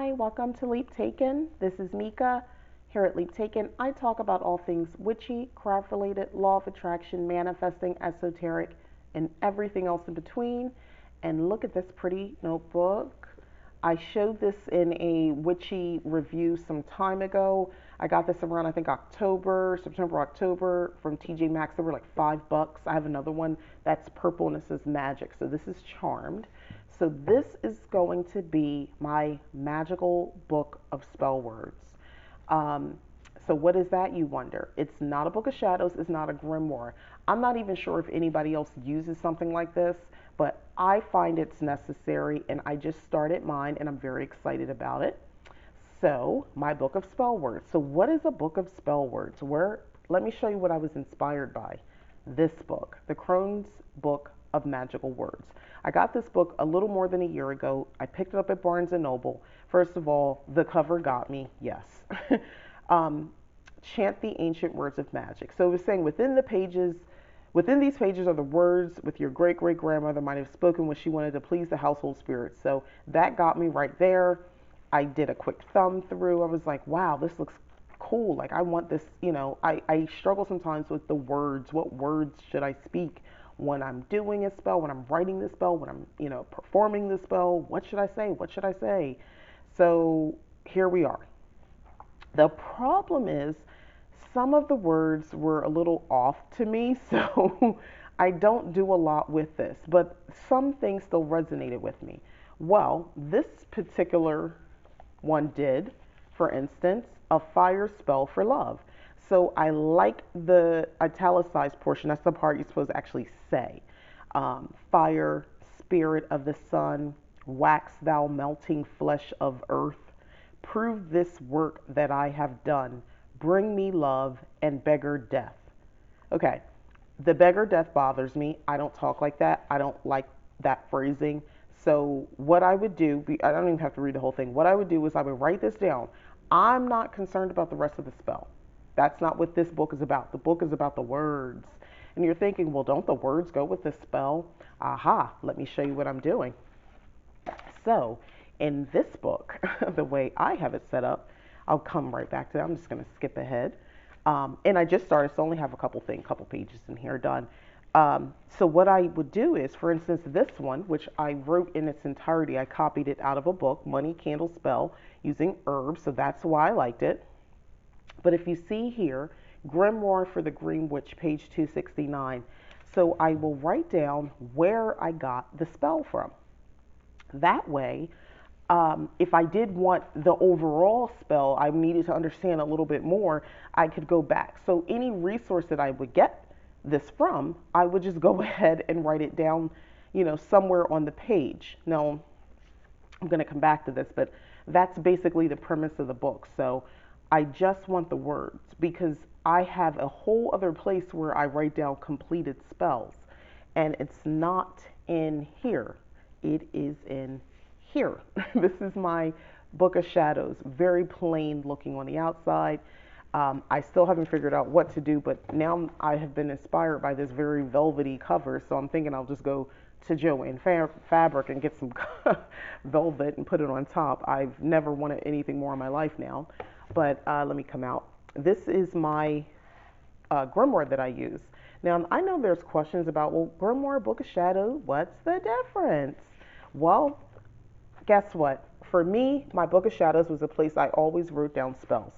Hi, welcome to Leap Taken. This is Mika. Here at Leap Taken, I talk about all things witchy, craft related, law of attraction, manifesting, esoteric, and everything else in between. And look at this pretty notebook. I showed this in a witchy review some time ago. I got this around, I think, September, October from TJ Maxx. They were like $5. I have another one that's purple and it says magic. So this is Charmed. So this is going to be my magical book of spell words. Um, so what is that, you wonder? It's not a book of shadows. It's not a grimoire. I'm not even sure if anybody else uses something like this, but I find it's necessary, and I just started mine, and I'm very excited about it. So my book of spell words. So what is a book of spell words? Where? Let me show you what I was inspired by. This book, the Crone's Book of Magical Words. I got this book a little more than a year ago. I picked it up at Barnes and Noble. First of all, the cover got me, yes. um, Chant the ancient words of magic. So it was saying within these pages are the words with your great great grandmother might have spoken when she wanted to please the household spirits. So that got me right there. I did a quick thumb through. I was like, wow, this looks cool. Like, I want this, I struggle sometimes with the words. What words should I speak when I'm doing a spell, when I'm writing the spell, when I'm, performing the spell? What should I say? What should I say? So here we are. The problem is some of the words were a little off to me, so I don't do a lot with this, but some things still resonated with me. Well, this particular one did, for instance, a fire spell for love. So I like the italicized portion. That's the part you're supposed to actually say. Fire, spirit of the sun, wax thou melting flesh of earth. Prove this work that I have done. Bring me love and beggar death. Okay, the beggar death bothers me. I don't talk like that. I don't like that phrasing. So what I would do, I don't even have to read the whole thing. What I would do is I would write this down. I'm not concerned about the rest of the spell. That's not what this book is about. The book is about the words. And you're thinking, well, don't the words go with the spell? Aha, let me show you what I'm doing. So in this book, the way I have it set up, I'll come right back to that. I'm just going to skip ahead. And I just started, so I only have a couple pages in here done. So what I would do is, for instance, this one, which I wrote in its entirety, I copied it out of a book, Money Candle Spell, using herbs, so that's why I liked it. But if you see here, Grimoire for the Green Witch, page 269. So I will write down where I got the spell from. That way, if I did want the overall spell, I needed to understand a little bit more, I could go back. So any resource that I would get this from, I would just go ahead and write it down, somewhere on the page. Now, I'm going to come back to this, but that's basically the premise of the book. So I just want the words because I have a whole other place where I write down completed spells, and it's not in here. It is in here. This is my Book of Shadows, very plain looking on the outside. I still haven't figured out what to do, but now I have been inspired by this very velvety cover, so I'm thinking I'll just go to Joann Fabric and get some velvet and put it on top. I've never wanted anything more in my life now, but let me come out. This is my grimoire that I use. Now, I know there's questions about, well, grimoire, Book of Shadows, what's the difference? Well, guess what? For me, my Book of Shadows was a place I always wrote down spells.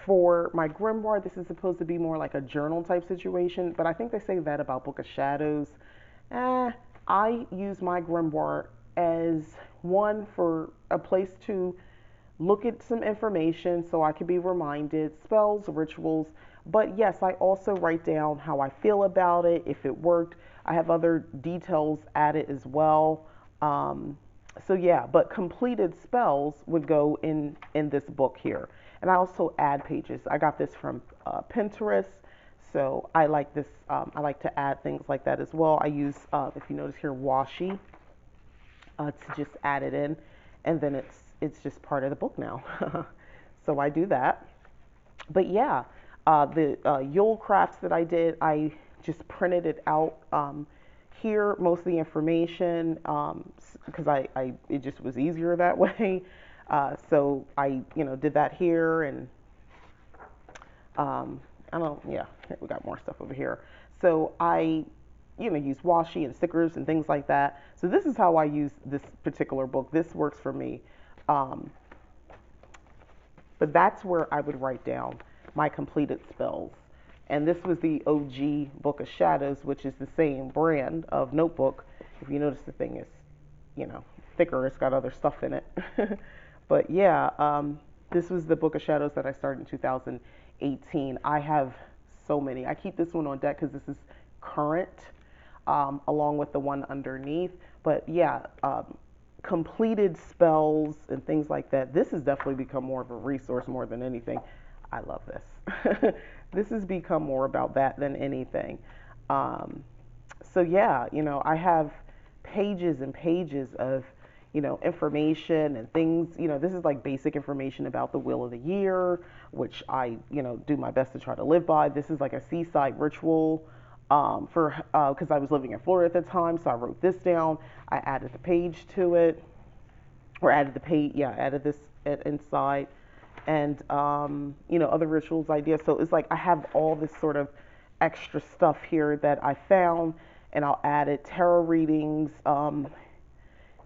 For my grimoire, this is supposed to be more like a journal type situation, but I think they say that about Book of Shadows. I use my grimoire as one for a place to look at some information so I can be reminded, spells, rituals. But yes, I also write down how I feel about it, if it worked. I have other details added as well. So yeah, but completed spells would go in this book here. And I also add pages. I got this from Pinterest. So I like this. I like to add things like that as well. I use, if you notice here, washi to just add it in. And then it's just part of the book now. So I do that. But yeah, the Yule crafts that I did, I just printed it out here, most of the information, because it just was easier that way. So I, did that here, and I don't, yeah, here we got more stuff over here. So I, use washi and stickers and things like that. So this is how I use this particular book. This works for me. Um, but that's where I would write down my completed spells. And this was the OG Book of Shadows, which is the same brand of notebook. If you notice, the thing is, you know, thicker. It's got other stuff in it. But yeah, this was the Book of Shadows that I started in 2018. I have so many. I keep this one on deck because this is current, along with the one underneath. But yeah, completed spells and things like that. This has definitely become more of a resource more than anything. I love this. This has become more about that than anything. Um, so yeah, I have pages and pages of, information and things. This is like basic information about the wheel of the year, which I, do my best to try to live by. This is like a seaside ritual, for because I was living in Florida at the time, so I wrote this down. I added the page to it, or added the page, yeah, added this inside, and other rituals ideas. So it's like I have all this sort of extra stuff here that I found, and I'll add it. Tarot readings,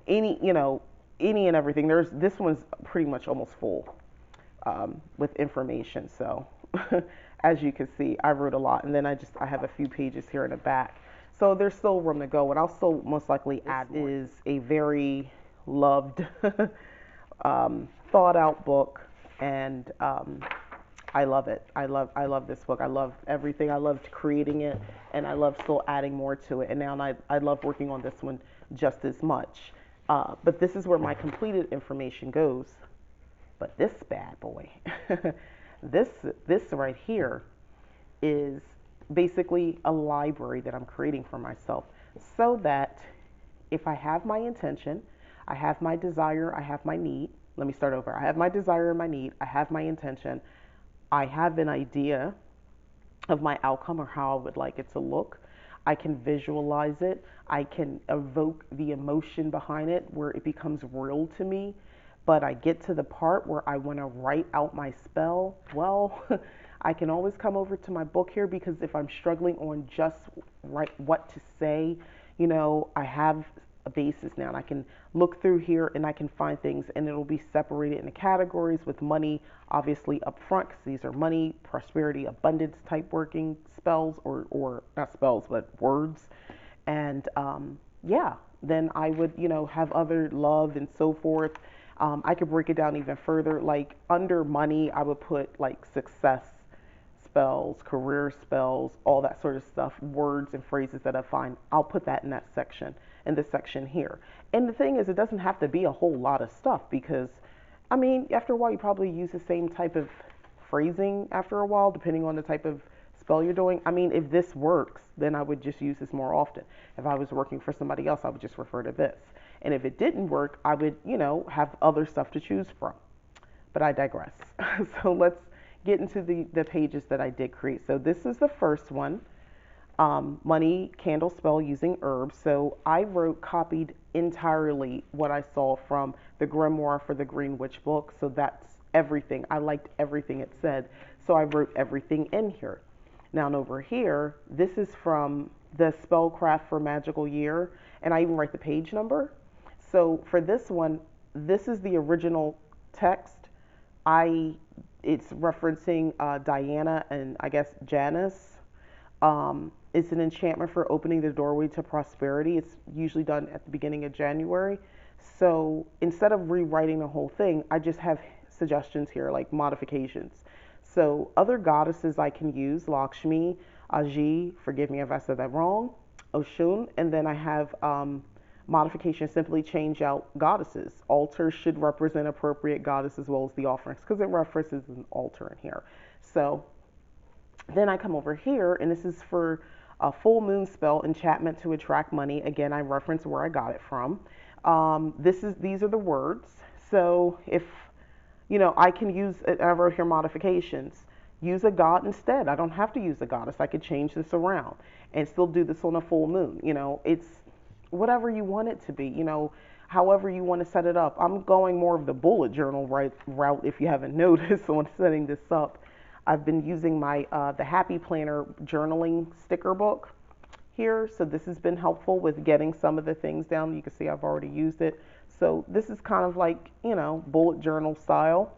any you know any and everything. There's this one's pretty much almost full, with information. So as you can see, I wrote a lot, and then I have a few pages here in the back. So there's still room to go, and I'll still most likely add more. Is a very loved, thought out book, and I love it. I love this book. I love everything. I loved creating it, and I love still adding more to it. And now I love working on this one just as much. But this is where my completed information goes. But this bad boy, this this right here is basically a library that I'm creating for myself, so that if I have my intention, I have my desire, I have my need. Let me start over. I have my desire and my need. I have my intention. I have an idea of my outcome or how I would like it to look. I can visualize it. I can evoke the emotion behind it where it becomes real to me. But I get to the part where I want to write out my spell. Well, I can always come over to my book here, because if I'm struggling on just what to say, I have a basis now, and I can look through here and I can find things, and it'll be separated into categories with money obviously up front, because these are money, prosperity, abundance type working spells, or not spells but words. And yeah, then I would have other love and so forth. I could break it down even further. Like under money, I would put like success spells, career spells, all that sort of stuff, words and phrases that I find. I'll put that in that section, in this section here. And the thing is, it doesn't have to be a whole lot of stuff, because, I mean, after a while, you probably use the same type of phrasing after a while, depending on the type of spell you're doing. I mean, if this works, then I would just use this more often. If I was working for somebody else, I would just refer to this. And if it didn't work, I would, have other stuff to choose from. But I digress. So let's get into the pages that I did create. So this is the first one, money candle spell using herbs. So I copied entirely what I saw from the grimoire for the Green Witch book. So that's everything. I liked everything it said. So I wrote everything in here. Now over here, this is from the Spellcraft for Magical Year, and I even write the page number. So for this one, this is the original text. It's referencing Diana and I guess Janice. It's an enchantment for opening the doorway to prosperity. It's usually done at the beginning of January. So instead of rewriting the whole thing, I just have suggestions here, like modifications. So other goddesses I can use: Lakshmi, Aji, forgive me if I said that wrong, Oshun, and then I have modification, simply change out goddesses. Altars should represent appropriate goddess as well as the offerings, because it references an altar in here. So then I come over here, and this is for a full moon spell, enchantment to attract money. Again, I reference where I got it from. These are the words. So if I can use, I wrote here modifications. Use a god instead. I don't have to use a goddess. I could change this around and still do this on a full moon. It's whatever you want it to be, however you want to set it up. I'm going more of the bullet journal route if you haven't noticed on setting this up. I've been using my the Happy Planner journaling sticker book here, so this has been helpful with getting some of the things down. You can see I've already used it. So this is kind of like, bullet journal style.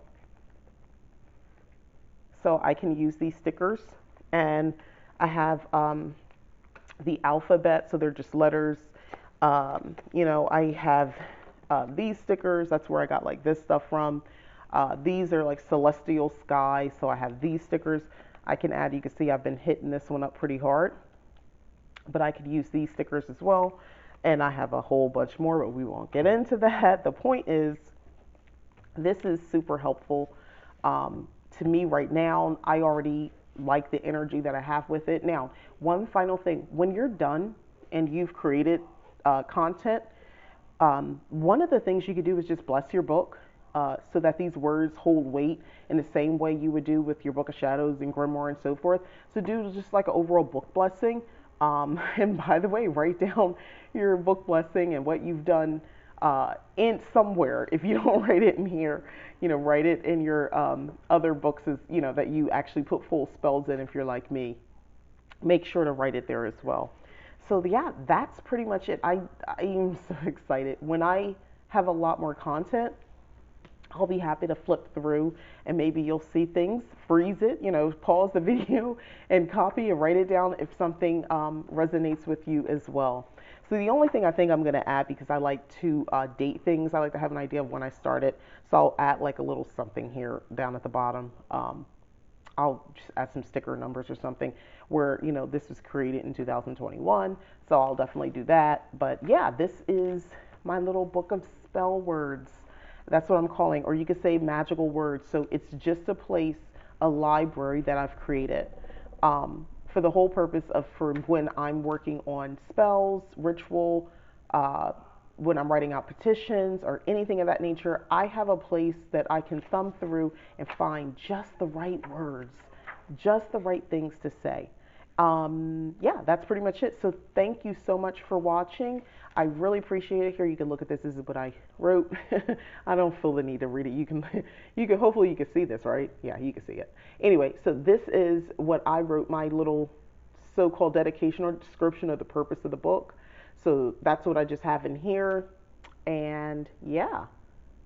So I can use these stickers, and I have the alphabet, so they're just letters. I have these stickers. That's where I got like this stuff from. These are like celestial sky, so I have these stickers I can add. You can see I've been hitting this one up pretty hard, but I could use these stickers as well. And I have a whole bunch more, but we won't get into that. The point is, this is super helpful to me right now. I already like the energy that I have with it. Now, one final thing: when you're done and you've created content, one of the things you could do is just bless your book, so that these words hold weight in the same way you would do with your Book of Shadows and Grimoire and so forth. So do just like an overall book blessing. And by the way, write down your book blessing and what you've done in somewhere. If you don't write it in here, write it in your other books, as that you actually put full spells in. If you're like me, make sure to write it there as well. So yeah, that's pretty much it. I am so excited. When I have a lot more content, I'll be happy to flip through, and maybe you'll see things, freeze it, pause the video and copy and write it down if something resonates with you as well. So the only thing I think I'm going to add, because I like to date things, I like to have an idea of when I started. So I'll add like a little something here down at the bottom. I'll just add some sticker numbers or something where, this was created in 2021. So I'll definitely do that. But yeah, this is my little book of spell words. That's what I'm calling, or you could say magical words. So it's just a place, a library that I've created for the whole purpose of for when I'm working on spells, ritual, when I'm writing out petitions or anything of that nature. I have a place that I can thumb through and find just the right words, just the right things to say. Yeah, that's pretty much it. So thank you so much for watching. I really appreciate it. Here, you can look at this. This is what I wrote. I don't feel the need to read it. Hopefully you can see this, right? Yeah, you can see it. Anyway, so this is what I wrote, my little so-called dedication or description of the purpose of the book. So that's what I just have in here. And yeah,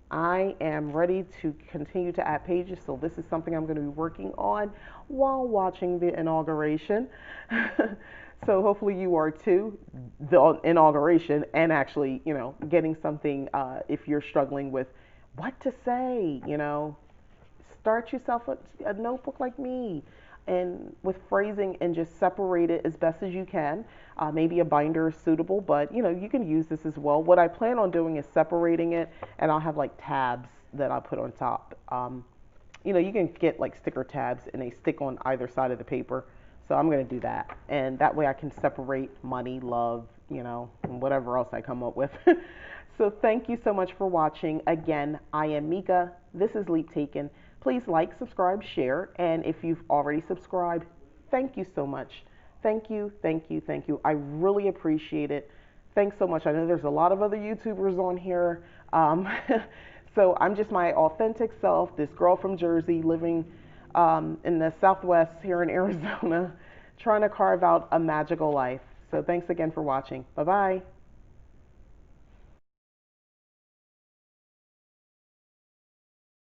I am ready to continue to add pages. So this is something I'm going to be working on while watching the inauguration. So hopefully you are too, the inauguration, and actually, getting something, if you're struggling with what to say, start yourself a notebook like me, and with phrasing, and just separate it as best as you can. Maybe a binder is suitable, but you can use this as well. What I plan on doing is separating it, and I'll have like tabs that I'll put on top. You can get like sticker tabs, and they stick on either side of the paper. So I'm going to do that. And that way I can separate money, love, and whatever else I come up with. So thank you so much for watching. Again, I am Mika. This is Leap Taken. Please like, subscribe, share. And if you've already subscribed, thank you so much. Thank you, thank you, thank you. I really appreciate it. Thanks so much. I know there's a lot of other YouTubers on here. So I'm just my authentic self, this girl from Jersey living in the Southwest here in Arizona, trying to carve out a magical life. So thanks again for watching. Bye-bye.